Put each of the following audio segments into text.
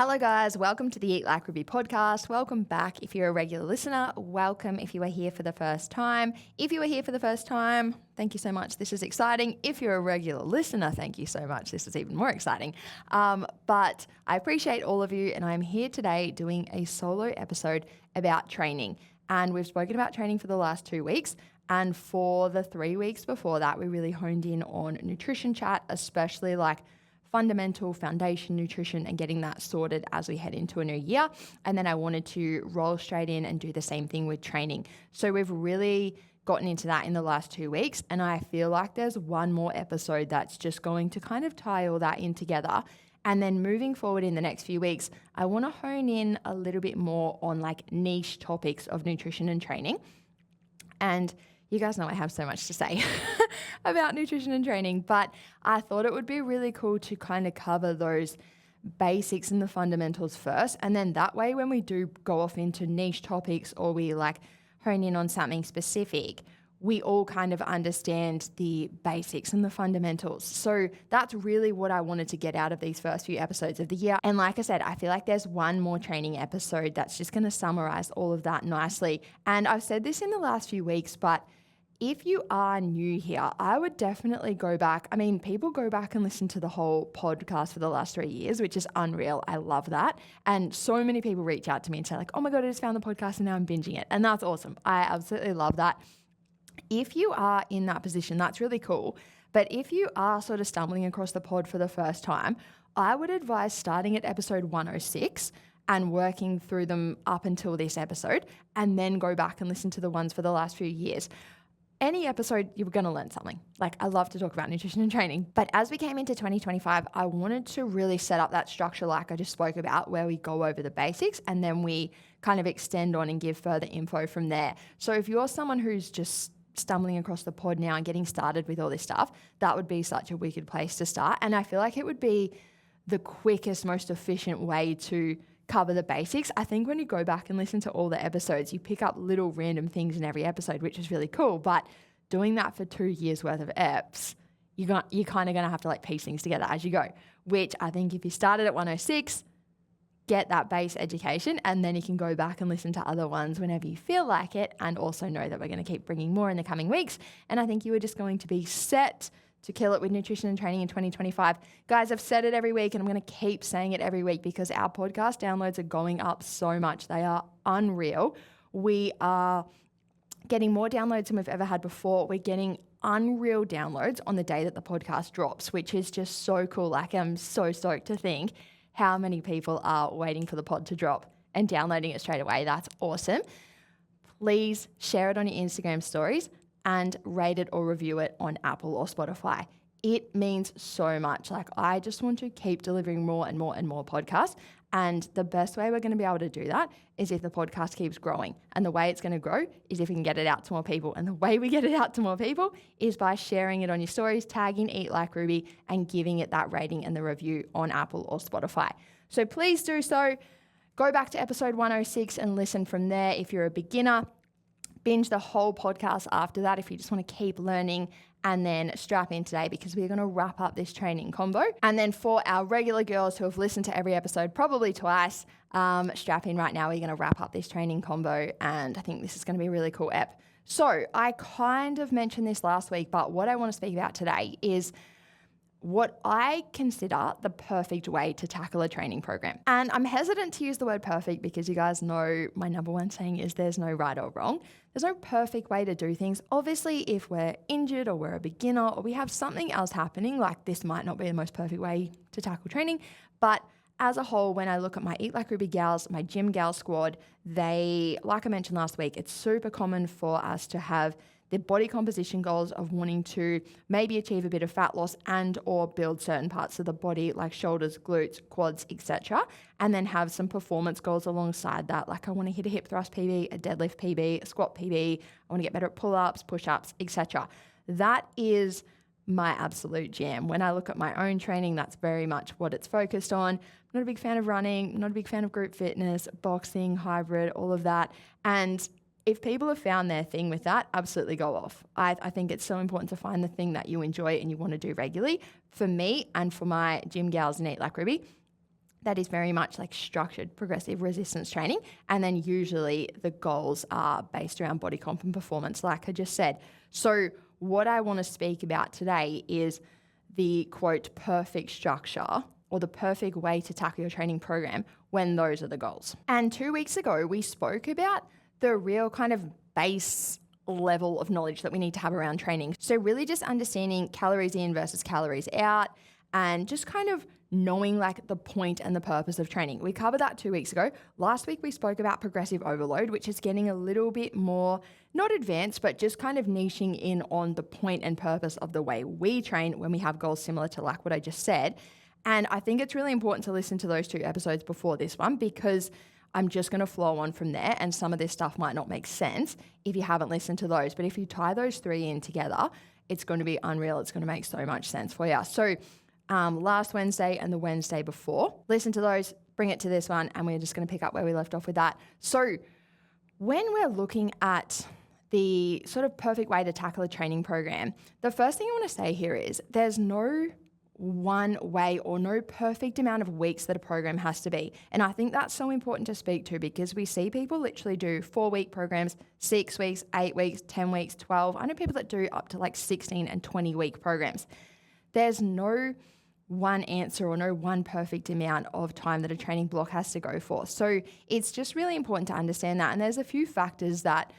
Hello guys, welcome to the Eat Like Ruby podcast. Welcome back if you're a regular listener. Welcome if you are here for the first time. If you are here for the first time, thank you so much. This is exciting. If you're a regular listener, thank you so much. This is even more exciting. But I appreciate all of you, and I'm here today doing a solo episode about training. And we've spoken about training for the last 2 weeks. And for the 3 weeks before that, we really honed in on nutrition chat, especially like fundamental foundation nutrition and getting that sorted as we head into a new year. And then I wanted to roll straight in and do the same thing with training. So we've really gotten into that in the last 2 weeks. And I feel like there's one more episode that's just going to kind of tie all that in together. And then moving forward in the next few weeks, I want to hone in a little bit more on like niche topics of nutrition and training. And you guys know I have so much to say about nutrition and training, but I thought it would be really cool to kind of cover those basics and the fundamentals first. And then that way, when we do go off into niche topics or we like hone in on something specific, we all kind of understand the basics and the fundamentals. So that's really what I wanted to get out of these first few episodes of the year. And like I said, I feel like there's one more training episode that's just going to summarize all of that nicely. And I've said this in the last few weeks, but if you are new here, I would definitely go back. I mean, people go back and listen to the whole podcast for the last 3 years, which is unreal. I love that. And so many people reach out to me and say like, oh my God, I just found the podcast and now I'm binging it. And that's awesome. I absolutely love that. If you are in that position, that's really cool. But if you are sort of stumbling across the pod for the first time, I would advise starting at episode 106 and working through them up until this episode, and then go back and listen to the ones for the last few years. Any episode, you're going to learn something. Like, I love to talk about nutrition and training. But as we came into 2025, I wanted to really set up that structure like I just spoke about, where we go over the basics and then we kind of extend on and give further info from there. So if you're someone who's just stumbling across the pod now and getting started with all this stuff, that would be such a wicked place to start. And I feel like it would be the quickest, most efficient way to cover the basics. I think when you go back and listen to all the episodes, you pick up little random things in every episode, which is really cool. But doing that for 2 years worth of eps, you're kind of going to have to like piece things together as you go, which I think if you started at 106, get that base education, and then you can go back and listen to other ones whenever you feel like it, and also know that we're going to keep bringing more in the coming weeks. And I think you are just going to be set to kill it with nutrition and training in 2025. Guys, I've said it every week and I'm going to keep saying it every week because our podcast downloads are going up so much. They are unreal. We are getting more downloads than we've ever had before. We're getting unreal downloads on the day that the podcast drops, which is just so cool. Like, I'm so stoked to think how many people are waiting for the pod to drop and downloading it straight away. That's awesome. Please share it on your Instagram stories and rate it or review it on Apple or Spotify. It means so much. Like, I just want to keep delivering more and more and more podcasts. And the best way we're going to be able to do that is if the podcast keeps growing. And the way it's going to grow is if we can get it out to more people. And the way we get it out to more people is by sharing it on your stories, tagging Eat Like Ruby, and giving it that rating and the review on Apple or Spotify. So please do so. Go back to episode 106 and listen from there if you're a beginner. Binge the whole podcast after that if you just want to keep learning, and then strap in today because we're going to wrap up this training combo. And then for our regular girls who have listened to every episode probably twice, strap in right now. We're going to wrap up this training combo, and I think this is going to be a really cool ep. So I kind of mentioned this last week, but what I want to speak about today is what I consider the perfect way to tackle a training program. And I'm hesitant to use the word perfect because you guys know my number one saying is there's no right or wrong. There's no perfect way to do things. Obviously, if we're injured or we're a beginner or we have something else happening, like this might not be the most perfect way to tackle training. But as a whole, when I look at my Eat Like Ruby gals, my gym gal squad, they, like I mentioned last week, it's super common for us to have their body composition goals of wanting to maybe achieve a bit of fat loss and or build certain parts of the body like shoulders, glutes, quads, etc. And then have some performance goals alongside that. Like, I want to hit a hip thrust PB, a deadlift PB, a squat PB. I want to get better at pull-ups, push-ups, etc. That is my absolute jam. When I look at my own training, that's very much what it's focused on. I'm not a big fan of running, not a big fan of group fitness, boxing, hybrid, all of that. And if people have found their thing with that, absolutely go off. I think it's so important to find the thing that you enjoy and you want to do regularly. For me and for my gym gals in Eat Like Ruby, that is very much like structured progressive resistance training. And then usually the goals are based around body comp and performance, like I just said. So what I want to speak about today is the quote perfect structure or the perfect way to tackle your training program when those are the goals. And 2 weeks ago, we spoke about the real kind of base level of knowledge that we need to have around training. So really just understanding calories in versus calories out and just kind of knowing like the point and the purpose of training. We covered that 2 weeks ago. Last week, we spoke about progressive overload, which is getting a little bit more, not advanced, but just kind of niching in on the point and purpose of the way we train when we have goals similar to like what I just said. And I think it's really important to listen to those 2 episodes before this one because I'm just going to flow on from there and some of this stuff might not make sense if you haven't listened to those. But if you tie those 3 in together, it's going to be unreal. It's going to make so much sense for you. So last Wednesday and the Wednesday before, listen to those, bring it to this one, and we're just going to pick up where we left off with that. So when we're looking at the sort of perfect way to tackle a training program, the first thing I want to say here is there's no one way or no perfect amount of weeks that a program has to be. And I think that's so important to speak to because we see people literally do 4-week programs, 6 weeks, 8 weeks, 10 weeks, 12. I know people that do up to like 16 and 20-week programs. There's no one answer or no one perfect amount of time that a training block has to go for. So it's just really important to understand that. And there's a few factors that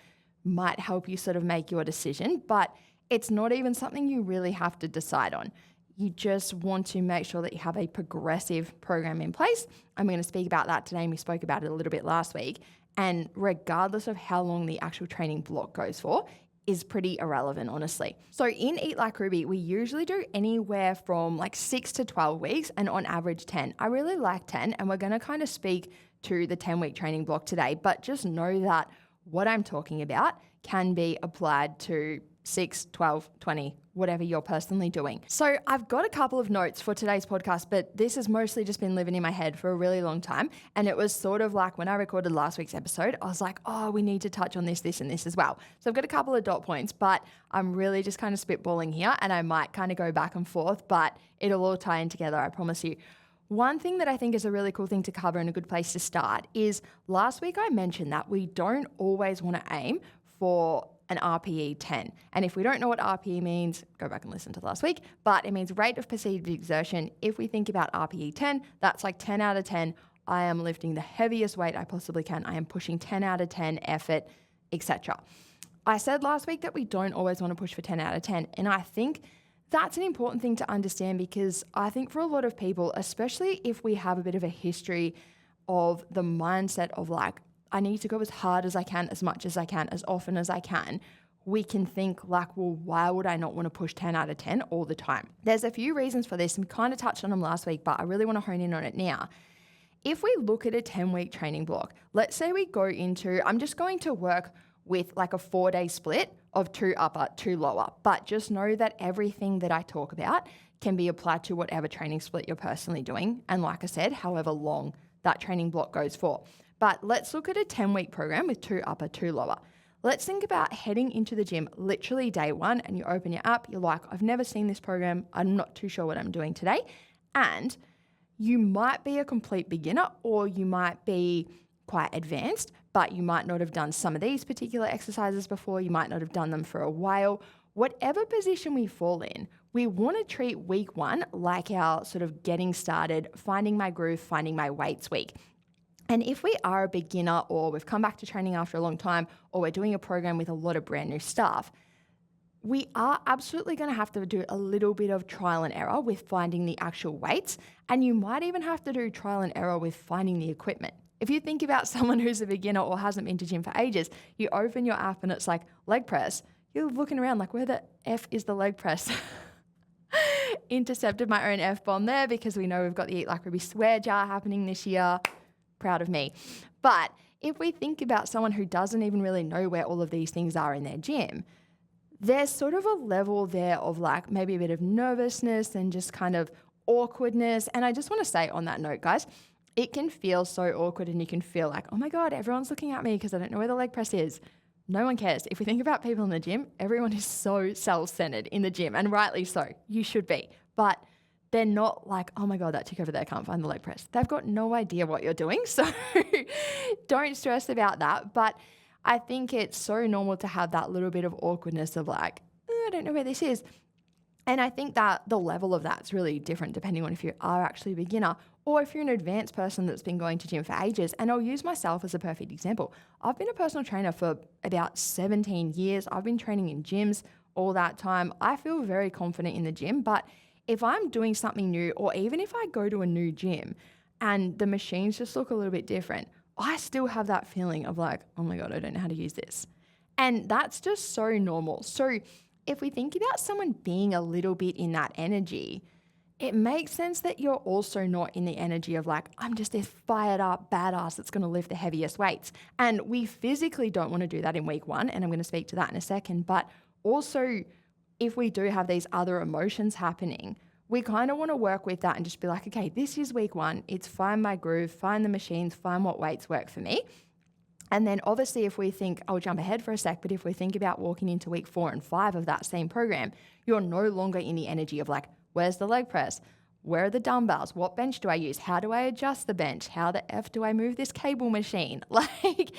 might help you sort of make your decision, but it's not even something you really have to decide on. You just want to make sure that you have a progressive program in place. I'm going to speak about that today, and we spoke about it a little bit last week. And regardless of how long the actual training block goes for, is pretty irrelevant, honestly. So in Eat Like Ruby, we usually do anywhere from like 6 to 12 weeks and on average 10. I really like 10, and we're going to kind of speak to the 10-week training block today, but just know that what I'm talking about can be applied to 6, 12, 20, whatever you're personally doing. So I've got a couple of notes for today's podcast, but this has mostly just been living in my head for a really long time. And it was sort of like when I recorded last week's episode, I was like, oh, we need to touch on this, this, and this as well. So I've got a couple of dot points, but I'm really just kind of spitballing here and I might kind of go back and forth, but it'll all tie in together, I promise you. One thing that I think is a really cool thing to cover and a good place to start is last week I mentioned that we don't always want to aim for an RPE 10. And if we don't know what RPE means, go back and listen to last week, but it means rate of perceived exertion. If we think about RPE 10, that's like 10 out of 10. I am lifting the heaviest weight I possibly can. I am pushing 10 out of 10 effort, etc. I said last week that we don't always want to push for 10 out of 10. And I think that's an important thing to understand because I think for a lot of people, especially if we have a bit of a history of the mindset of like, I need to go as hard as I can, as much as I can, as often as I can, we can think like, well, why would I not want to push 10 out of 10 all the time? There's a few reasons for this and we kind of touched on them last week, but I really want to hone in on it now. If we look at a 10-week training block, let's say we go into, I'm just going to work with like a 4-day split of 2 upper, 2 lower, but just know that everything that I talk about can be applied to whatever training split you're personally doing. And like I said, however long that training block goes for. But let's look at a 10-week program with 2 upper, 2 lower. Let's think about heading into the gym literally day one and you open your app, you're like, I've never seen this program. I'm not too sure what I'm doing today. And you might be a complete beginner or you might be quite advanced, but you might not have done some of these particular exercises before. You might not have done them for a while. Whatever position we fall in, we want to treat week one like our sort of getting started, finding my groove, finding my weights week. And if we are a beginner or we've come back to training after a long time or we're doing a program with a lot of brand new stuff, we are absolutely going to have to do a little bit of trial and error with finding the actual weights. And you might even have to do trial and error with finding the equipment. If you think about someone who's a beginner or hasn't been to gym for ages, you open your app and it's like leg press. You're looking around like, where the F is the leg press? Intercepted my own F-bomb there because we know we've got the Eat Like Ruby swear jar happening this year. Proud of me. But if we think about someone who doesn't even really know where all of these things are in their gym, there's sort of a level there of like maybe a bit of nervousness and just kind of awkwardness. And I just want to say on that note, guys, it can feel so awkward and you can feel like, oh my God, everyone's looking at me because I don't know where the leg press is. No one cares. If we think about people in the gym, everyone is so self-centered in the gym and rightly so. You should be. But they're not like, oh my God, that chick over there can't find the leg press. They've got no idea what you're doing. So don't stress about that. But I think it's so normal to have that little bit of awkwardness of like, I don't know where this is. And I think that the level of that's really different depending on if you are actually a beginner or if you're an advanced person that's been going to gym for ages. And I'll use myself as a perfect example. I've been a personal trainer for about 17 years. I've been training in gyms all that time. I feel very confident in the gym, but if I'm doing something new, or even if I go to a new gym and the machines just look a little bit different, I still have that feeling of like, oh my God, I don't know how to use this. And that's just so normal. So if we think about someone being a little bit in that energy, it makes sense that you're also not in the energy of like, I'm just this fired up badass that's going to lift the heaviest weights. And we physically don't want to do that in week one. And I'm going to speak to that in a second. But also, if we do have these other emotions happening, we kind of want to work with that and just be like, okay, this is week one. It's find my groove, find the machines, find what weights work for me. And then obviously if we think, I'll jump ahead for a sec, but if we think about walking into week 4 and 5 of that same program, you're no longer in the energy of like, where's the leg press? Where are the dumbbells? What bench do I use? How do I adjust the bench? How the F do I move this cable machine? Like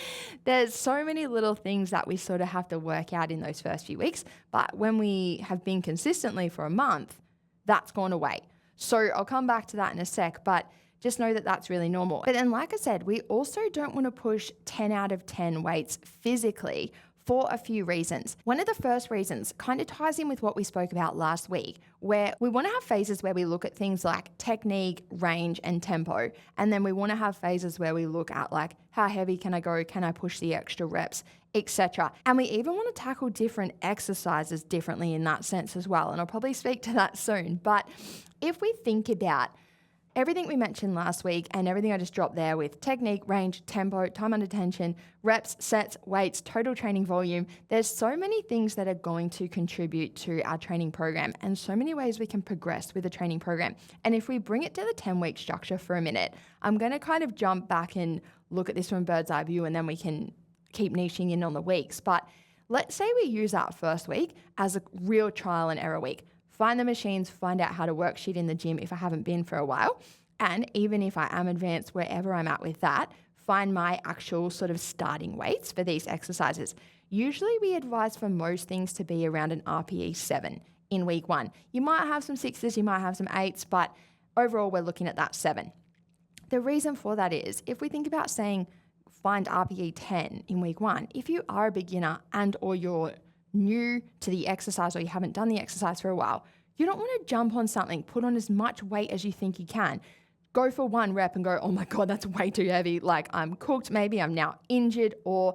there's so many little things that we sort of have to work out in those first few weeks. But when we have been consistently for a month, that's gone away. So I'll come back to that in a sec, but just know that that's really normal. But then like I said, we also don't want to push 10 out of 10 weights physically for a few reasons. One of the first reasons kind of ties in with what we spoke about last week, where we want to have phases where we look at things like technique, range, and tempo. And then we want to have phases where we look at like, how heavy can I go? Can I push the extra reps, etc. And we even want to tackle different exercises differently in that sense as well. And I'll probably speak to that soon. But if we think about everything we mentioned last week and everything I just dropped there with technique, range, tempo, time under tension, reps, sets, weights, total training volume, there's so many things that are going to contribute to our training program and so many ways we can progress with a training program. And if we bring it to the 10-week structure for a minute, I'm going to kind of jump back and look at this from a bird's eye view and then we can keep niching in on the weeks. But let's say we use that first week as a real trial and error week. Find the machines, find out how to worksheet in the gym if I haven't been for a while. And even if I am advanced, wherever I'm at with that, find my actual sort of starting weights for these exercises. Usually we advise for most things to be around an RPE 7 in week 1. You might have some 6s, you might have some 8s, but overall we're looking at that 7. The reason for that is if we think about saying find RPE 10 in week 1, if you are a beginner and or you're new to the exercise or you haven't done the exercise for a while, you don't want to jump on something, put on as much weight as you think you can. Go for one rep and go, oh my God, that's way too heavy. Like I'm cooked, maybe I'm now injured, or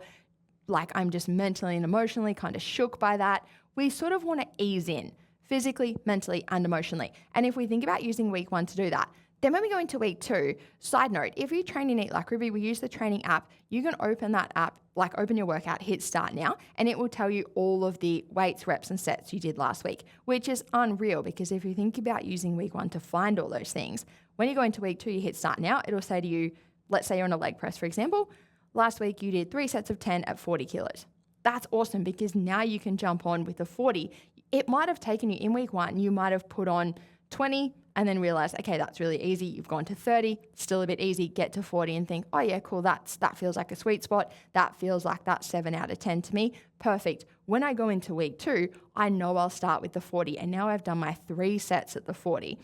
like I'm just mentally and emotionally kind of shook by that. We sort of want to ease in physically, mentally, and emotionally. And if we think about using week 1 to do that, then when we go into week 2, side note, if you train in Eat Like Ruby, we use the training app. You can open that app, like open your workout, hit start now, and it will tell you all of the weights, reps, and sets you did last week, which is unreal because if you think about using week 1 to find all those things, when you go into week 2, you hit start now, it'll say to you, let's say you're on a leg press, for example, last week you did 3 sets of 10 at 40 kilos. That's awesome because now you can jump on with the 40. It might have taken you in week 1, you might have put on 20 and then realize, okay, that's really easy. You've gone to 30, still a bit easy, get to 40 and think, oh yeah, cool, that feels like a sweet spot. That feels like that 7 out of 10 to me. Perfect. When I go into week 2, I know I'll start with the 40 and now I've done my 3 sets at the 40.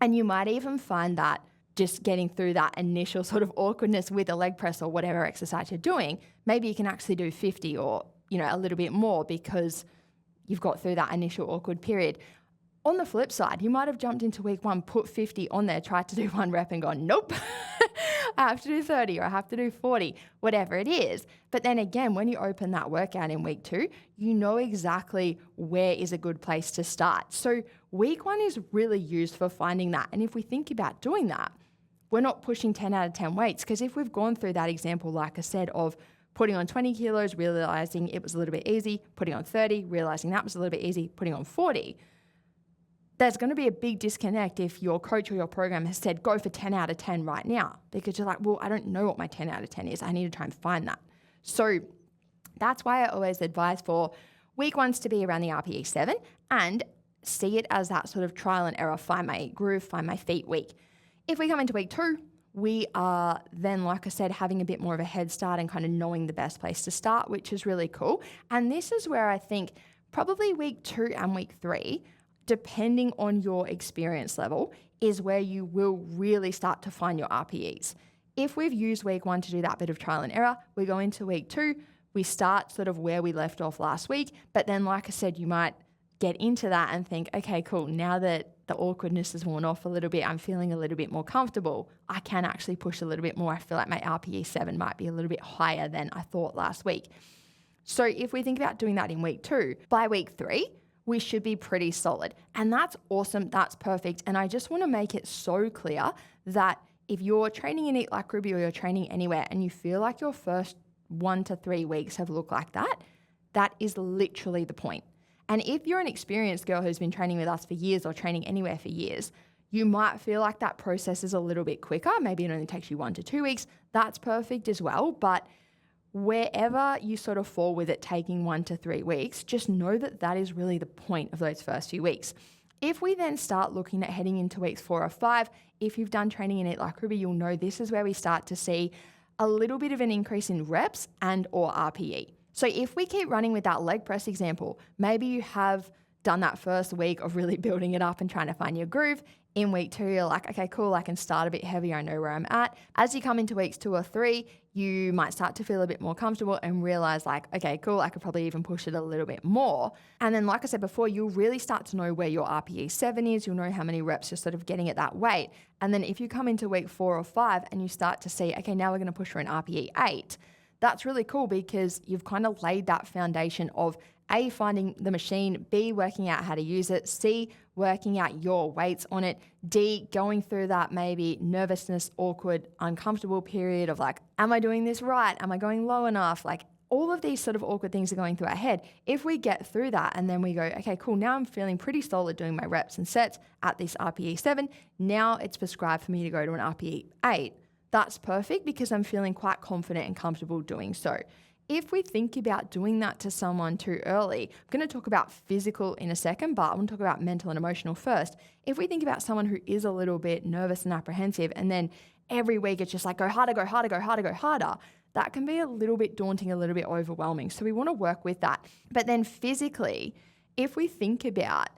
And you might even find that just getting through that initial sort of awkwardness with a leg press or whatever exercise you're doing, maybe you can actually do 50 or, a little bit more because you've got through that initial awkward period. On the flip side, you might have jumped into week 1, put 50 on there, tried to do 1 rep and gone, nope, I have to do 30 or I have to do 40, whatever it is. But then again, when you open that workout in week 2, you know exactly where is a good place to start. So week 1 is really used for finding that. And if we think about doing that, we're not pushing 10 out of 10 weights because if we've gone through that example, like I said, of putting on 20 kilos, realizing it was a little bit easy, putting on 30, realizing that was a little bit easy, putting on 40, there's going to be a big disconnect if your coach or your program has said, go for 10 out of 10 right now, because you're like, well, I don't know what my 10 out of 10 is. I need to try and find that. So that's why I always advise for week 1s to be around the RPE 7 and see it as that sort of trial and error, find my groove, find my feet week. If we come into week 2, we are then, like I said, having a bit more of a head start and kind of knowing the best place to start, which is really cool. And this is where I think probably week 2 and week 3, depending on your experience level, is where you will really start to find your RPEs. If we've used week 1 to do that bit of trial and error, we go into week 2, we start sort of where we left off last week. But then, like I said, you might get into that and think, okay, cool, now that the awkwardness has worn off a little bit, I'm feeling a little bit more comfortable. I can actually push a little bit more. I feel like my RPE 7 might be a little bit higher than I thought last week. So if we think about doing that in week 2, by week 3, we should be pretty solid. And that's awesome. That's perfect. And I just want to make it so clear that if you're training in Eat Like Ruby or you're training anywhere and you feel like your first 1 to 3 weeks have looked like that, that is literally the point. And if you're an experienced girl who's been training with us for years or training anywhere for years, you might feel like that process is a little bit quicker. Maybe it only takes you 1 to 2 weeks. That's perfect as well. But wherever you sort of fall with it taking 1 to 3 weeks, just know that that is really the point of those first few weeks. If we then start looking at heading into weeks 4 or 5, if you've done training in Eat Like Ruby, you'll know this is where we start to see a little bit of an increase in reps and or RPE. So if we keep running with that leg press example, maybe you have done that first week of really building it up and trying to find your groove. In week 2, you're like, okay, cool, I can start a bit heavier, I know where I'm at. As you come into weeks 2 or 3, you might start to feel a bit more comfortable and realize like, okay, cool, I could probably even push it a little bit more. And then like I said before, you'll really start to know where your RPE 7 is, you'll know how many reps you're sort of getting at that weight. And then if you come into week 4 or 5 and you start to see, okay, now we're gonna push for an RPE 8, that's really cool because you've kind of laid that foundation of A, finding the machine, B, working out how to use it, C, working out your weights on it, D, going through that maybe nervousness, awkward, uncomfortable period of like, am I doing this right? Am I going low enough? Like all of these sort of awkward things are going through our head. If we get through that and then we go, okay, cool, now I'm feeling pretty solid doing my reps and sets at this RPE 7. Now it's prescribed for me to go to an RPE 8. That's perfect because I'm feeling quite confident and comfortable doing so. If we think about doing that to someone too early, I'm going to talk about physical in a second, but I want to talk about mental and emotional first. If we think about someone who is a little bit nervous and apprehensive, and then every week it's just like go harder, go harder, go harder, go harder, that can be a little bit daunting, a little bit overwhelming. So we want to work with that. But then physically, if we think about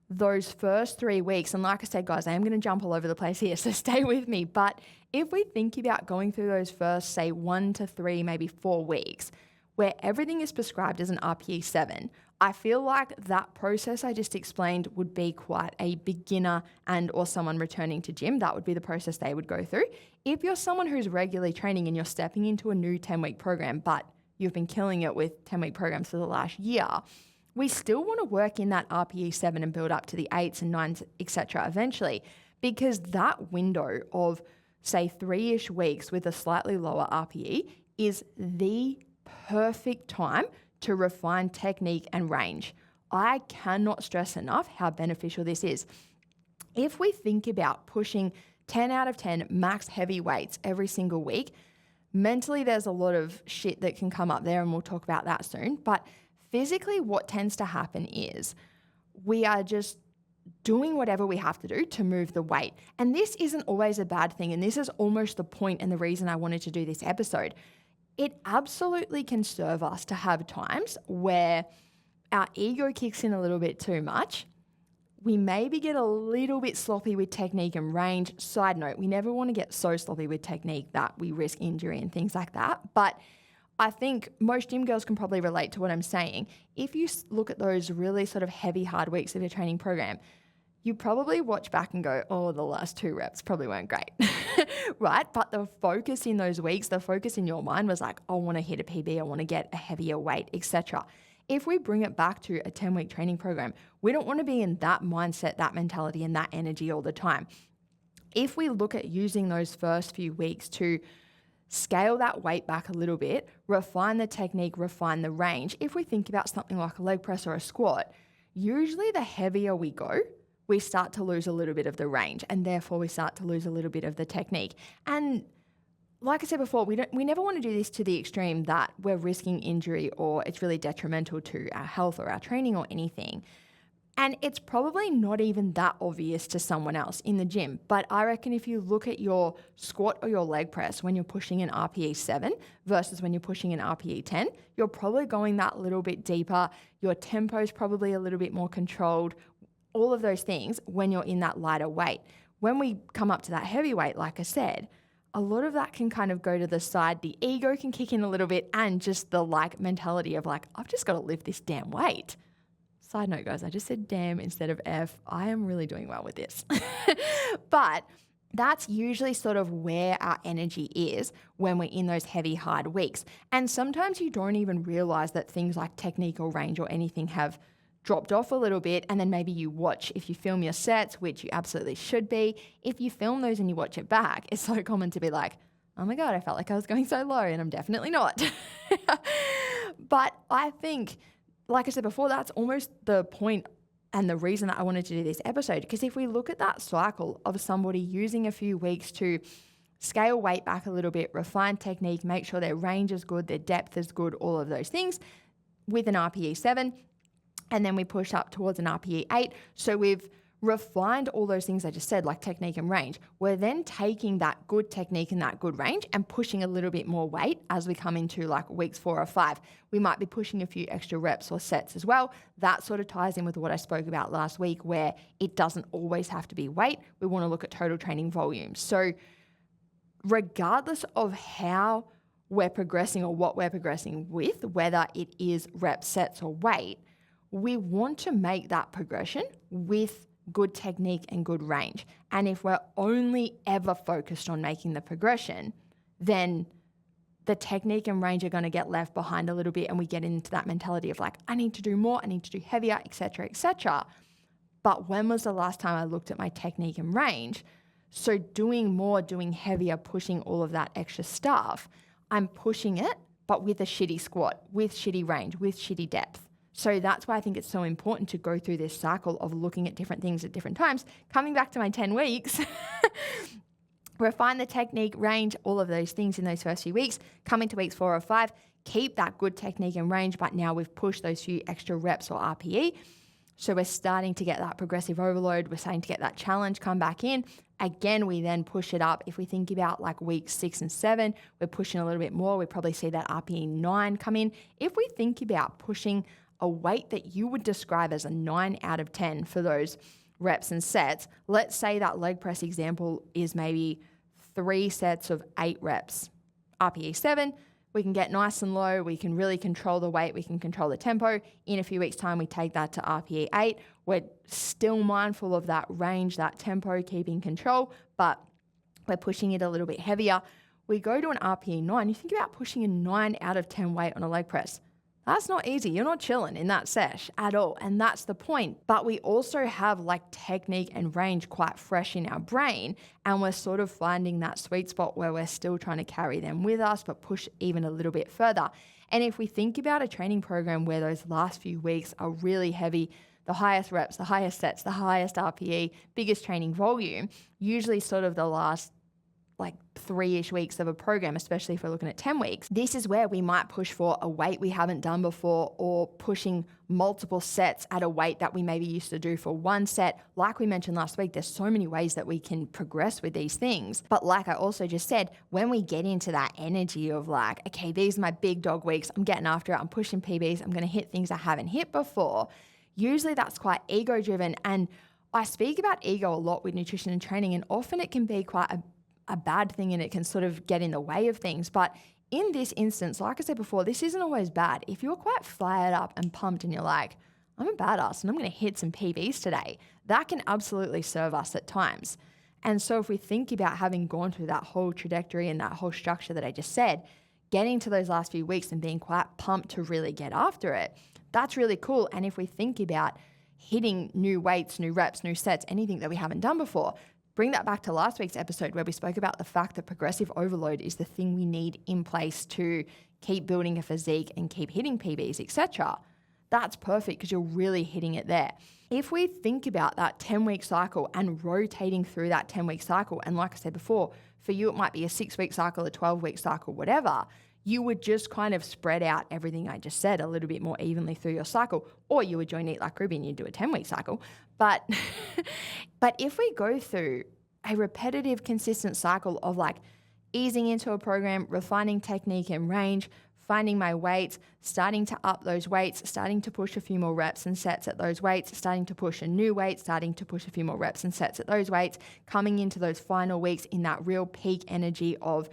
those first 3 weeks, and like I said, guys, I am going to jump all over the place here, so stay with me. But if we think about going through those first, say 1 to 3, maybe 4 weeks, where everything is prescribed as an RPE 7, I feel like that process I just explained would be quite a beginner and or someone returning to gym. That would be the process they would go through. If you're someone who's regularly training and you're stepping into a new 10-week program, but you've been killing it with 10-week programs for the last year, we still want to work in that RPE 7 and build up to the 8s and 9s, etc. eventually, because that window of, say, 3-ish weeks with a slightly lower RPE is the perfect time to refine technique and range. I cannot stress enough how beneficial this is. If we think about pushing 10 out of 10 max heavy weights every single week, mentally there's a lot of shit that can come up there, and we'll talk about that soon, but physically, what tends to happen is we are just doing whatever we have to do to move the weight. And this isn't always a bad thing. And this is almost the point and the reason I wanted to do this episode. It absolutely can serve us to have times where our ego kicks in a little bit too much. We maybe get a little bit sloppy with technique and range. Side note, we never want to get so sloppy with technique that we risk injury and things like that. But I think most gym girls can probably relate to what I'm saying. If you look at those really sort of heavy, hard weeks of your training program, you probably watch back and go, oh, the last 2 reps probably weren't great, right? But the focus in those weeks, the focus in your mind was like, I want to hit a PB, I want to get a heavier weight, etc. If we bring it back to a 10-week training program, we don't want to be in that mindset, that mentality, and that energy all the time. If we look at using those first few weeks to scale that weight back a little bit, refine the technique, refine the range. If we think about something like a leg press or a squat, usually the heavier we go, we start to lose a little bit of the range, and therefore we start to lose a little bit of the technique. And like I said before, we never want to do this to the extreme that we're risking injury or it's really detrimental to our health or our training or anything. And it's probably not even that obvious to someone else in the gym. But I reckon if you look at your squat or your leg press when you're pushing an RPE 7 versus when you're pushing an RPE 10, you're probably going that little bit deeper. Your tempo is probably a little bit more controlled. All of those things when you're in that lighter weight. When we come up to that heavy weight, like I said, a lot of that can kind of go to the side. The ego can kick in a little bit, and just the mentality of I've just got to lift this damn weight. Side note, guys, I just said damn instead of F. I am really doing well with this. But that's usually sort of where our energy is when we're in those heavy, hard weeks. And sometimes you don't even realize that things like technique or range or anything have dropped off a little bit, and then maybe you watch, if you film your sets, which you absolutely should be, if you film those and you watch it back, it's so common to be like, oh my God, I felt like I was going so low, and I'm definitely not. But I think, like I said before, that's almost the point and the reason that I wanted to do this episode. Because if we look at that cycle of somebody using a few weeks to scale weight back a little bit, refine technique, make sure their range is good, their depth is good, all of those things with an RPE 7, and then we push up towards an RPE 8. So we've refined all those things I just said, like technique and range. We're then taking that good technique and that good range and pushing a little bit more weight as we come into weeks 4 or 5. We might be pushing a few extra reps or sets as well. That sort of ties in with what I spoke about last week, where it doesn't always have to be weight. We want to look at total training volume. So regardless of how we're progressing or what we're progressing with, whether it is reps, sets, or weight, we want to make that progression with good technique and good range. And if we're only ever focused on making the progression, then the technique and range are going to get left behind a little bit, and we get into that mentality of I need to do more, I need to do heavier, etc., etc. But when was the last time I looked at my technique and range? So doing more, doing heavier, pushing all of that extra stuff, I'm pushing it, but with a shitty squat, with shitty range, with shitty depth. So that's why I think it's so important to go through this cycle of looking at different things at different times. Coming back to my 10 weeks, refine the technique, range, all of those things in those first few weeks. Coming to weeks 4 or 5, keep that good technique and range, but now we've pushed those few extra reps or RPE. So we're starting to get that progressive overload. We're starting to get that challenge come back in. Again, we then push it up. If we think about weeks 6 and 7, we're pushing a little bit more. We probably see that RPE 9 come in. If we think about pushing a weight that you would describe as a 9 out of 10 for those reps and sets, let's say that leg press example is maybe 3 sets of 8 reps. RPE 7, we can get nice and low, we can really control the weight, we can control the tempo. In a few weeks' time, we take that to RPE 8. We're still mindful of that range, that tempo, keeping control, but we're pushing it a little bit heavier. We go to an RPE 9. You think about pushing a 9 out of 10 weight on a leg press. That's not easy. You're not chilling in that sesh at all. And that's the point. But we also have technique and range quite fresh in our brain. And we're sort of finding that sweet spot where we're still trying to carry them with us, but push even a little bit further. And if we think about a training program where those last few weeks are really heavy, the highest reps, the highest sets, the highest RPE, biggest training volume, usually sort of the last 3-ish weeks of a program, especially if we're looking at 10 weeks, this is where we might push for a weight we haven't done before, or pushing multiple sets at a weight that we maybe used to do for one set. Like we mentioned last week, there's so many ways that we can progress with these things. But like I also just said, when we get into that energy of okay, these are my big dog weeks, I'm getting after it, I'm pushing PBs, I'm going to hit things I haven't hit before, usually that's quite ego driven. And I speak about ego a lot with nutrition and training, and often it can be quite a bad thing, and it can sort of get in the way of things. But in this instance, like I said before, this isn't always bad. If you're quite fired up and pumped and you're like, I'm a badass and I'm going to hit some PBs today, that can absolutely serve us at times. And so if we think about having gone through that whole trajectory and that whole structure that I just said, getting to those last few weeks and being quite pumped to really get after it, that's really cool. And if we think about hitting new weights, new reps, new sets, anything that we haven't done before, bring that back to last week's episode where we spoke about the fact that progressive overload is the thing we need in place to keep building a physique and keep hitting PBs, etc. That's perfect because you're really hitting it there. If we think about that 10-week cycle and rotating through that 10-week cycle, and like I said before, for you it might be a 6-week cycle, a 12-week cycle, whatever, you would just kind of spread out everything I just said a little bit more evenly through your cycle, or you would join Eat Like Ruby and you'd do a 10-week cycle. But if we go through a repetitive, consistent cycle of like easing into a program, refining technique and range, finding my weights, starting to up those weights, starting to push a few more reps and sets at those weights, starting to push a new weight, starting to push a few more reps and sets at those weights, coming into those final weeks in that real peak energy of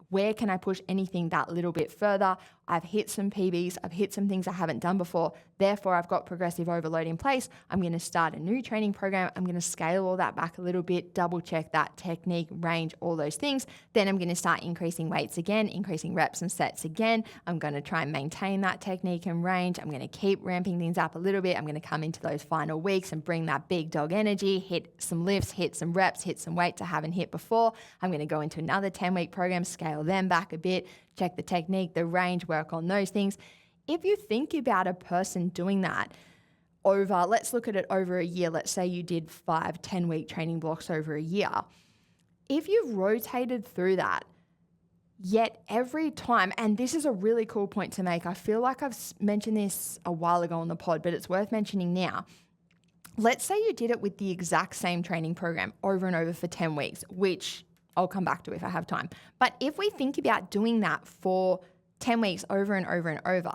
where can I push anything that little bit further? I've hit some PBs, I've hit some things I haven't done before, therefore I've got progressive overload in place. I'm going to start a new training program, I'm going to scale all that back a little bit, double check that technique, range, all those things. Then I'm going to start increasing weights again, increasing reps and sets again. I'm going to try and maintain that technique and range. I'm going to keep ramping things up a little bit. I'm going to come into those final weeks and bring that big dog energy, hit some lifts, hit some reps, hit some weights I haven't hit before. I'm going to go into another 10-week program, scale them back a bit, check the technique, the range, work on those things. If you think about a person doing that over, let's look at it over a year. Let's say you did 5 10-week training blocks over a year. If you've rotated through that, yet every time, and this is a really cool point to make, I feel like I've mentioned this a while ago on the pod, but it's worth mentioning now. Let's say you did it with the exact same training program over and over for 10 weeks, which I'll come back to if I have time. But if we think about doing that for 10 weeks over and over and over,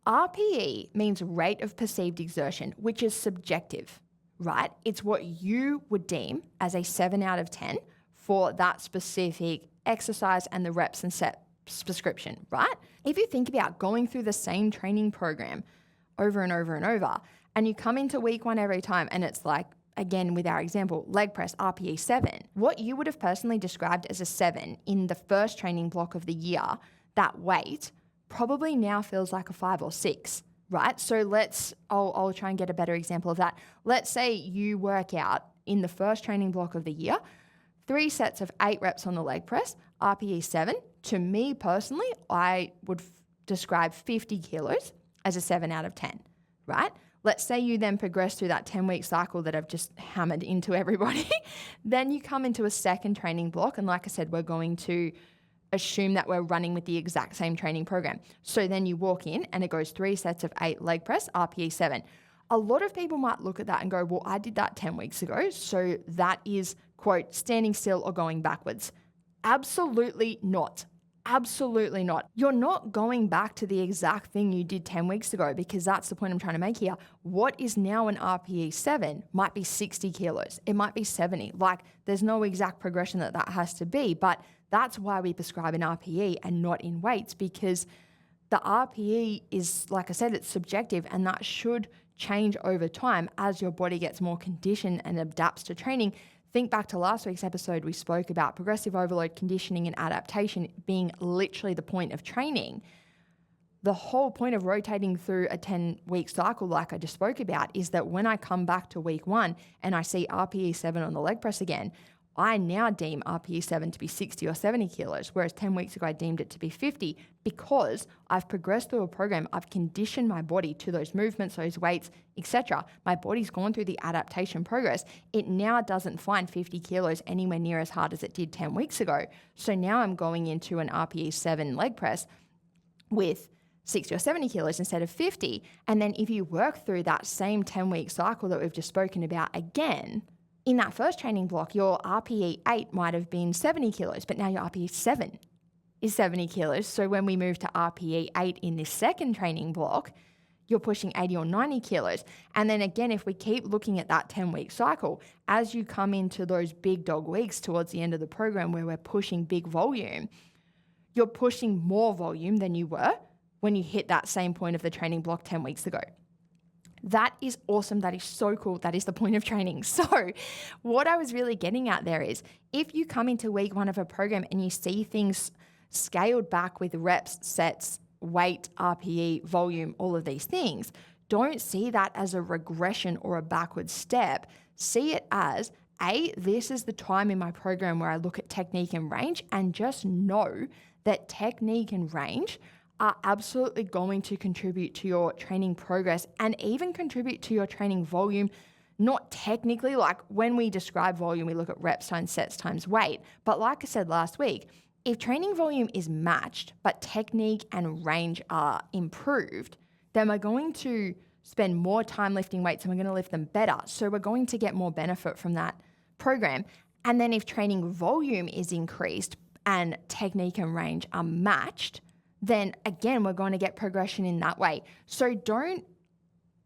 RPE means rate of perceived exertion, which is subjective, right? It's what you would deem as a 7 out of 10 for that specific exercise and the reps and sets prescription, right? If you think about going through the same training program over and over and over, and you come into week 1 every time and it's like, again, with our example, leg press, RPE 7, what you would have personally described as a 7 in the first training block of the year, that weight probably now feels like a 5 or 6, right? So I'll try and get a better example of that. Let's say you work out in the first training block of the year, 3 sets of 8 reps on the leg press, RPE 7. To me personally, I would describe 50 kilos as a 7 out of 10, right? Let's say you then progress through that 10-week cycle that I've just hammered into everybody. Then you come into a second training block. And like I said, we're going to assume that we're running with the exact same training program. So then you walk in and it goes 3 sets of 8 leg press, RPE 7. A lot of people might look at that and go, well, I did that 10 weeks ago. So that is, quote, standing still or going backwards. Absolutely not. Absolutely not. You're not going back to the exact thing you did 10 weeks ago, because that's the point I'm trying to make here. What is now an RPE 7 might be 60 kilos. It might be 70. Like, there's no exact progression that has to be, but that's why we prescribe an RPE and not in weights, because the RPE is, like I said, it's subjective, and that should change over time as your body gets more conditioned and adapts to training. Think back to last week's episode, we spoke about progressive overload, conditioning, and adaptation being literally the point of training. The whole point of rotating through a 10-week cycle, like I just spoke about, is that when I come back to week 1 and I see RPE 7 on the leg press again, I now deem RPE 7 to be 60 or 70 kilos, whereas 10 weeks ago I deemed it to be 50, because I've progressed through a program, I've conditioned my body to those movements, those weights, etc. My body's gone through the adaptation progress. It now doesn't find 50 kilos anywhere near as hard as it did 10 weeks ago. So now I'm going into an RPE 7 leg press with 60 or 70 kilos instead of 50. And then if you work through that same 10-week cycle that we've just spoken about again, in that first training block, your RPE 8 might have been 70 kilos, but now your RPE 7 is 70 kilos. So when we move to RPE 8 in this second training block, you're pushing 80 or 90 kilos. And then again, if we keep looking at that 10-week cycle, as you come into those big dog weeks towards the end of the program where we're pushing big volume, you're pushing more volume than you were when you hit that same point of the training block 10 weeks ago. That is awesome. That is so cool. That is the point of training. So what I was really getting at there is, if you come into week 1 of a program and you see things scaled back with reps, sets, weight, RPE, volume, all of these things, don't see that as a regression or a backward step. See it as, this is the time in my program where I look at technique and range, and just know that technique and range are absolutely going to contribute to your training progress and even contribute to your training volume. Not technically, like when we describe volume, we look at reps times sets times weight. But like I said last week, If training volume is matched, but technique and range are improved, then we're going to spend more time lifting weights and we're going to lift them better. So we're going to get more benefit from that program. And then if training volume is increased and technique and range are matched, then again, we're going to get progression in that way. So don't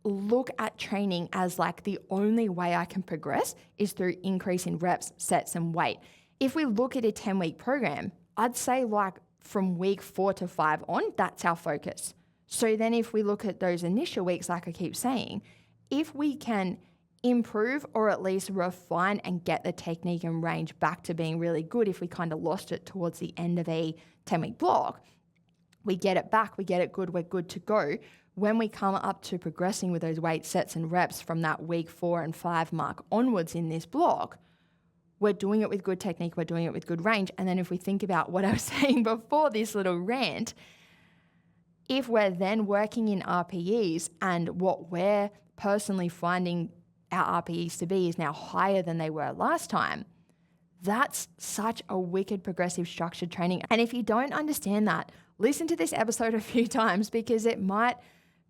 look at training as like the only way I can progress is through increase in reps, sets, and weight. If we look at a 10-week program, I'd say like from week 4 to 5 on, that's our focus. So then if we look at those initial weeks, like I keep saying, if we can improve or at least refine and get the technique and range back to being really good, if we kind of lost it towards the end of a 10-week block, we get it back, we get it good, we're good to go. When we come up to progressing with those weight sets and reps from that week 4 and 5 mark onwards in this block, we're doing it with good technique, we're doing it with good range. And then if we think about what I was saying before this little rant, if we're then working in RPEs and what we're personally finding our RPEs to be is now higher than they were last time, that's such a wicked progressive structured training. And if you don't understand that, listen to this episode a few times because it might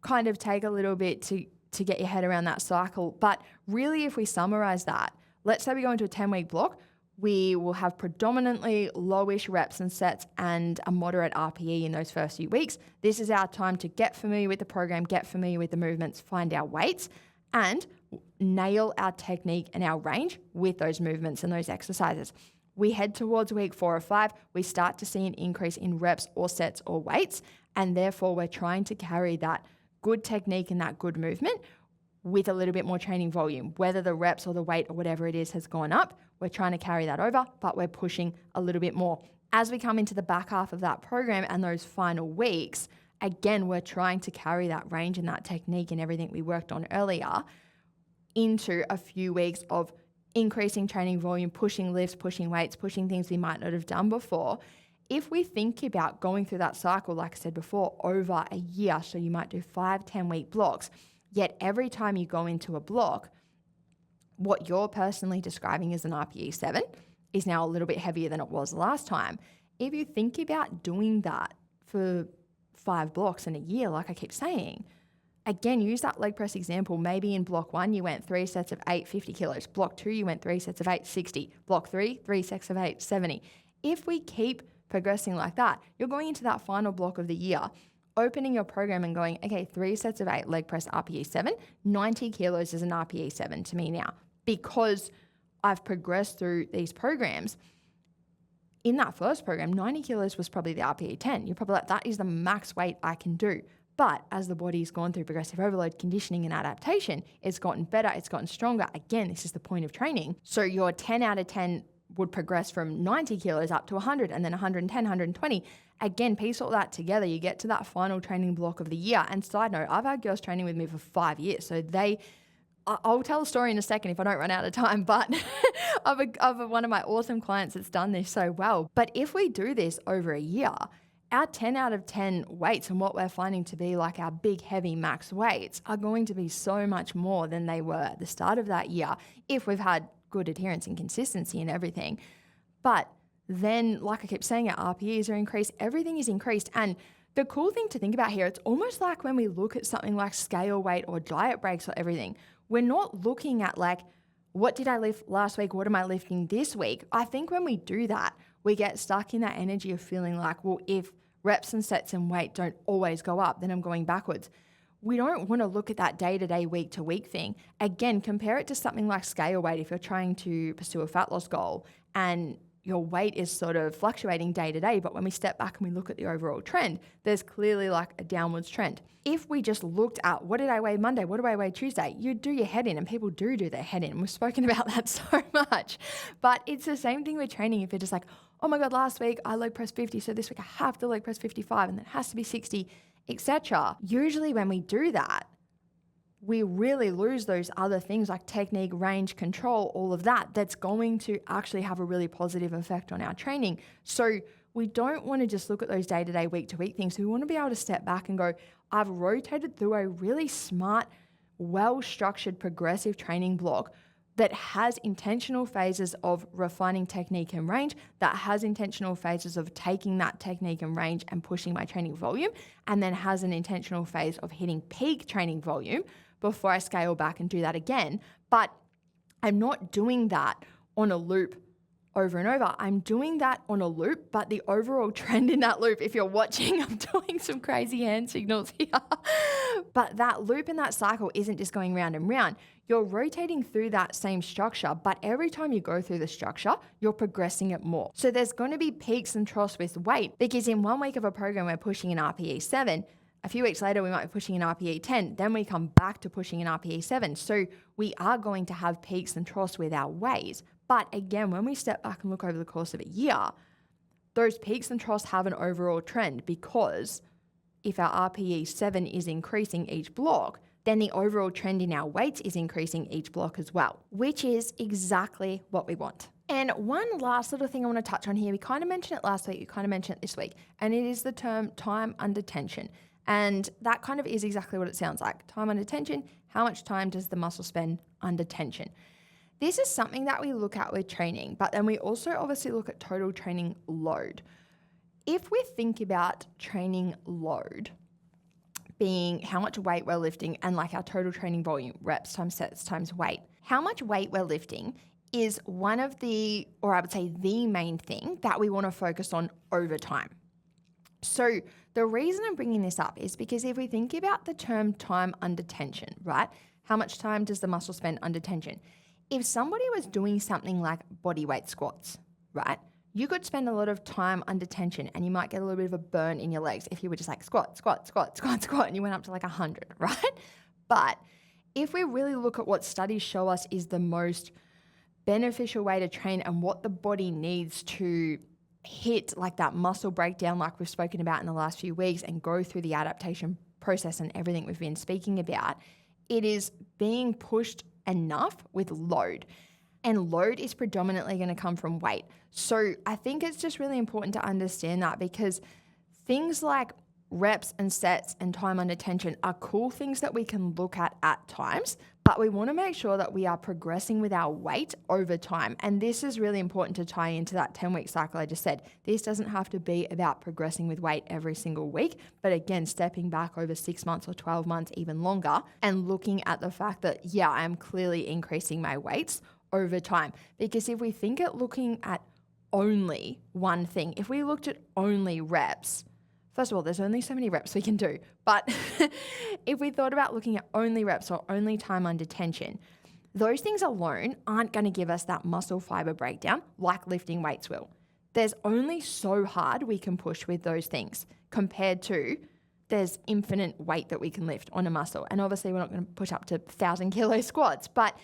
kind of take a little bit to get your head around that cycle. But really, if we summarize that, let's say we go into a 10-week block, we will have predominantly lowish reps and sets and a moderate RPE in those first few weeks. This is our time to get familiar with the program, get familiar with the movements, find our weights, and nail our technique and our range with those movements and those exercises. We head towards week 4 or 5, we start to see an increase in reps or sets or weights, and therefore we're trying to carry that good technique and that good movement with a little bit more training volume. Whether the reps or the weight or whatever it is has gone up, we're trying to carry that over, but we're pushing a little bit more. As we come into the back half of that program and those final weeks, again, we're trying to carry that range and that technique and everything we worked on earlier into a few weeks of increasing training volume, pushing lifts, pushing weights, pushing things we might not have done before. If we think about going through that cycle, like I said before, over a year, so you might do 5, 10-week blocks, yet every time you go into a block, what you're personally describing as an RPE 7 is now a little bit heavier than it was last time. If you think about doing that for 5 blocks in a year, like I keep saying, again, use that leg press example. Maybe in block 1, you went 3 sets of 8, 50 kilos. Block 2, you went 3 sets of 8, 60. Block 3, 3 sets of 8, 70. If we keep progressing like that, you're going into that final block of the year, opening your program and going, okay, 3 sets of 8 leg press RPE 7, 90 kilos is an RPE 7 to me now because I've progressed through these programs. In that first program, 90 kilos was probably the RPE 10. You're probably like, that is the max weight I can do. But as the body's gone through progressive overload, conditioning and adaptation, it's gotten better, it's gotten stronger. Again, this is the point of training. So your 10 out of 10 would progress from 90 kilos up to 100 and then 110, 120. Again, piece all that together, you get to that final training block of the year. And side note, I've had girls training with me for 5 years. So I'll tell a story in a second if I don't run out of time, but of one of my awesome clients that's done this so well. But if we do this over a year, our 10 out of 10 weights and what we're finding to be like our big, heavy max weights are going to be so much more than they were at the start of that year if we've had good adherence and consistency and everything. But then, like I keep saying, our RPEs are increased, everything is increased. And the cool thing to think about here, it's almost like when we look at something like scale weight or diet breaks or everything, we're not looking at like, what did I lift last week? What am I lifting this week? I think when we do that, we get stuck in that energy of feeling like, well, if reps and sets and weight don't always go up, then I'm going backwards. We don't want to look at that day-to-day, week-to-week thing. Again, compare it to something like scale weight. If you're trying to pursue a fat loss goal and your weight is sort of fluctuating day to day, but when we step back and we look at the overall trend, there's clearly like a downwards trend. If we just looked at what did I weigh Monday, what do I weigh Tuesday, you'd do your head in, and people do their head in. We've spoken about that so much, but it's the same thing with training. If you're just like, oh my God, last week I leg pressed 50, so this week I have to leg press 55 and then it has to be 60, etc. Usually when we do that, we really lose those other things like technique, range, control, all of that. That's going to actually have a really positive effect on our training. So we don't want to just look at those day-to-day, week-to-week things. We want to be able to step back and go, I've rotated through a really smart, well-structured, progressive training block that has intentional phases of refining technique and range, that has intentional phases of taking that technique and range and pushing my training volume, and then has an intentional phase of hitting peak training volume before I scale back and do that again. But I'm not doing that on a loop over and over. I'm doing that on a loop, but the overall trend in that loop, if you're watching, I'm doing some crazy hand signals here, but that loop in that cycle isn't just going round and round. You're rotating through that same structure, but every time you go through the structure, you're progressing it more. So there's going to be peaks and troughs with weight, because in 1 week of a program, we're pushing an RPE 7. A few weeks later, we might be pushing an RPE 10. Then we come back to pushing an RPE 7. So we are going to have peaks and troughs with our weights. But again, when we step back and look over the course of a year, those peaks and troughs have an overall trend, because if our RPE 7 is increasing each block, then the overall trend in our weights is increasing each block as well, which is exactly what we want. And one last little thing I want to touch on here, we kind of mentioned it last week, you kind of mentioned it this week, and it is the term time under tension. And that kind of is exactly what it sounds like. Time under tension, how much time does the muscle spend under tension? This is something that we look at with training, but then we also obviously look at total training load. If we think about training load being how much weight we're lifting and like our total training volume, reps times sets times weight, how much weight we're lifting is one of the, or I would say the main thing that we want to focus on over time. So the reason I'm bringing this up is because if we think about the term time under tension, right? How much time does the muscle spend under tension? If somebody was doing something like body weight squats, right? You could spend a lot of time under tension and you might get a little bit of a burn in your legs if you were just like squat, squat, squat, squat, squat, and you went up to like 100, right? But if we really look at what studies show us is the most beneficial way to train and what the body needs to hit like that muscle breakdown like we've spoken about in the last few weeks and go through the adaptation process and everything we've been speaking about, it is being pushed enough with load. And load is predominantly going to come from weight. So I think it's just really important to understand that, because things like reps and sets and time under tension are cool things that we can look at times, but we want to make sure that we are progressing with our weight over time. And this is really important to tie into that 10-week cycle I just said. This doesn't have to be about progressing with weight every single week, but again, stepping back over 6 months or 12 months, even longer, and looking at the fact that, yeah, I am clearly increasing my weights over time. Because if we think at looking at only one thing, if we looked at only reps, first of all, there's only so many reps we can do. But if we thought about looking at only reps or only time under tension, those things alone aren't going to give us that muscle fiber breakdown like lifting weights will. There's only so hard we can push with those things compared to there's infinite weight that we can lift on a muscle. And obviously we're not going to push up to 1,000 kilo squats, but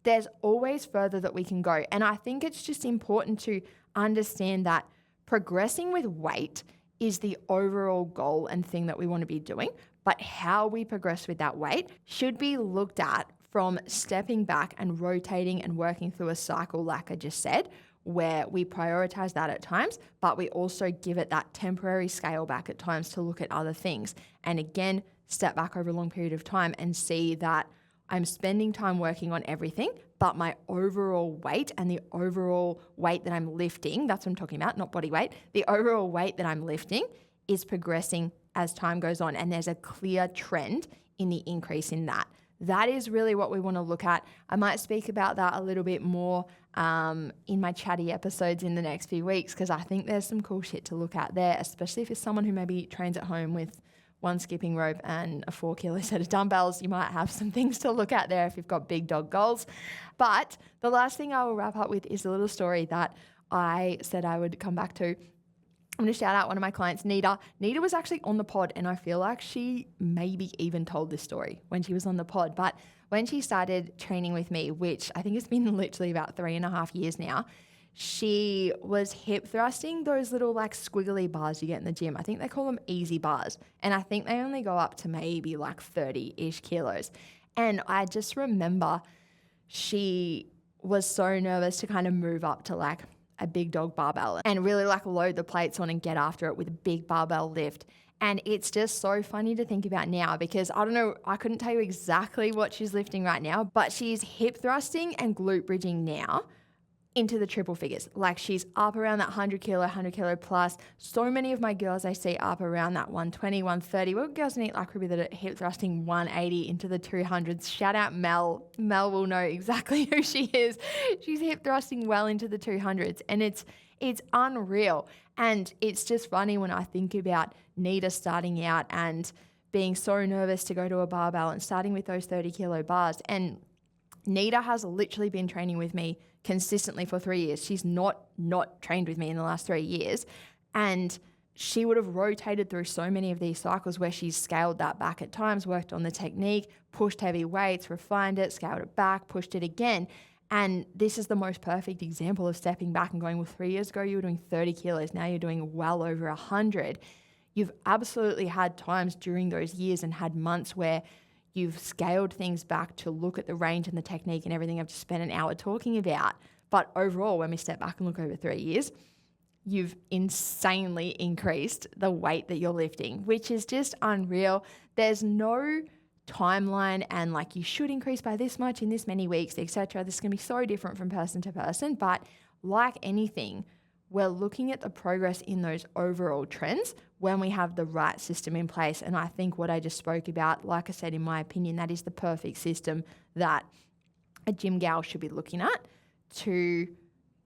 there's always further that we can go. And I think it's just important to understand that progressing with weight is the overall goal and thing that we want to be doing. But how we progress with that weight should be looked at from stepping back and rotating and working through a cycle, like I just said, where we prioritize that at times, but we also give it that temporary scale back at times to look at other things. And again, step back over a long period of time and see that I'm spending time working on everything, but my overall weight and the overall weight that I'm lifting, that's what I'm talking about, not body weight, the overall weight that I'm lifting is progressing as time goes on. And there's a clear trend in the increase in that. That is really what we want to look at. I might speak about that a little bit more in my chatty episodes in the next few weeks, because I think there's some cool shit to look at there, especially if you're someone who maybe trains at home with one skipping rope and a 4 kilo set of dumbbells. You might have some things to look at there if you've got big dog goals. But the last thing I will wrap up with is a little story that I said I would come back to. I'm going to shout out one of my clients, Nita. Nita was actually on the pod, and I feel like she maybe even told this story when she was on the pod. But when she started training with me, which I think it's been literally about 3.5 years now, she was hip thrusting those little like squiggly bars you get in the gym. I think they call them easy bars. And I think they only go up to maybe like 30-ish kilos. And I just remember she was so nervous to kind of move up to like a big dog barbell and really like load the plates on and get after it with a big barbell lift. And it's just so funny to think about now because I don't know, I couldn't tell you exactly what she's lifting right now, but she's hip thrusting and glute bridging now into the triple figures. Like she's up around that 100 kilo plus. So many of my girls I see up around that 120, 130. We've got girls in Elite Acroby that are hip thrusting 180 into the 200s. Shout out Mel. Mel will know exactly who she is. She's hip thrusting well into the 200s and it's unreal. And it's just funny when I think about Nita starting out and being so nervous to go to a barbell and starting with those 30 kilo bars. And Nita has literally been training with me consistently for 3 years. She's not trained with me in the last 3 years. And she would have rotated through so many of these cycles where she's scaled that back at times, worked on the technique, pushed heavy weights, refined it, scaled it back, pushed it again. And this is the most perfect example of stepping back and going, well, 3 years ago, you were doing 30 kilos. Now you're doing well over 100. You've absolutely had times during those years and had months where you've scaled things back to look at the range and the technique and everything I've just spent an hour talking about. But overall, when we step back and look over 3 years, you've insanely increased the weight that you're lifting, which is just unreal. There's no timeline and like you should increase by this much in this many weeks, etc. This is going to be so different from person to person. But like anything, we're looking at the progress in those overall trends when we have the right system in place. And I think what I just spoke about, like I said, in my opinion, that is the perfect system that a gym gal should be looking at to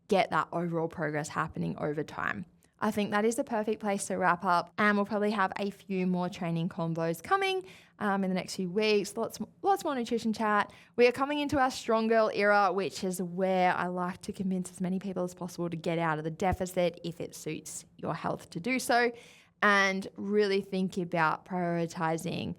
get that overall progress happening over time. I think that is the perfect place to wrap up, and we'll probably have a few more training combos coming in the next few weeks. Lots more nutrition chat. We are coming into our strong girl era, which is where I like to convince as many people as possible to get out of the deficit if it suits your health to do so, and really think about prioritizing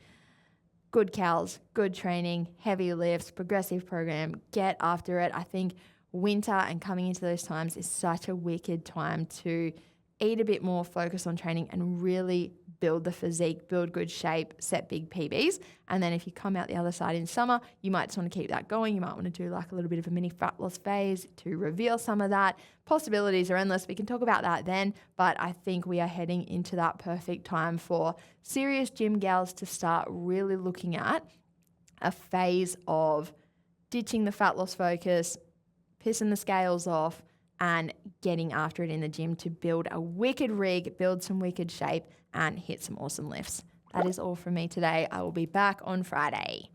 good cals, good training, heavy lifts, progressive program, get after it. I think winter and coming into those times is such a wicked time to eat a bit more, focus on training and really build the physique, build good shape, set big PBs. And then if you come out the other side in summer, you might just want to keep that going. You might want to do like a little bit of a mini fat loss phase to reveal some of that. Possibilities are endless. We can talk about that then, but I think we are heading into that perfect time for serious gym gals to start really looking at a phase of ditching the fat loss focus, pissing the scales off, and getting after it in the gym to build a wicked rig, build some wicked shape, and hit some awesome lifts. That is all from me today. I will be back on Friday.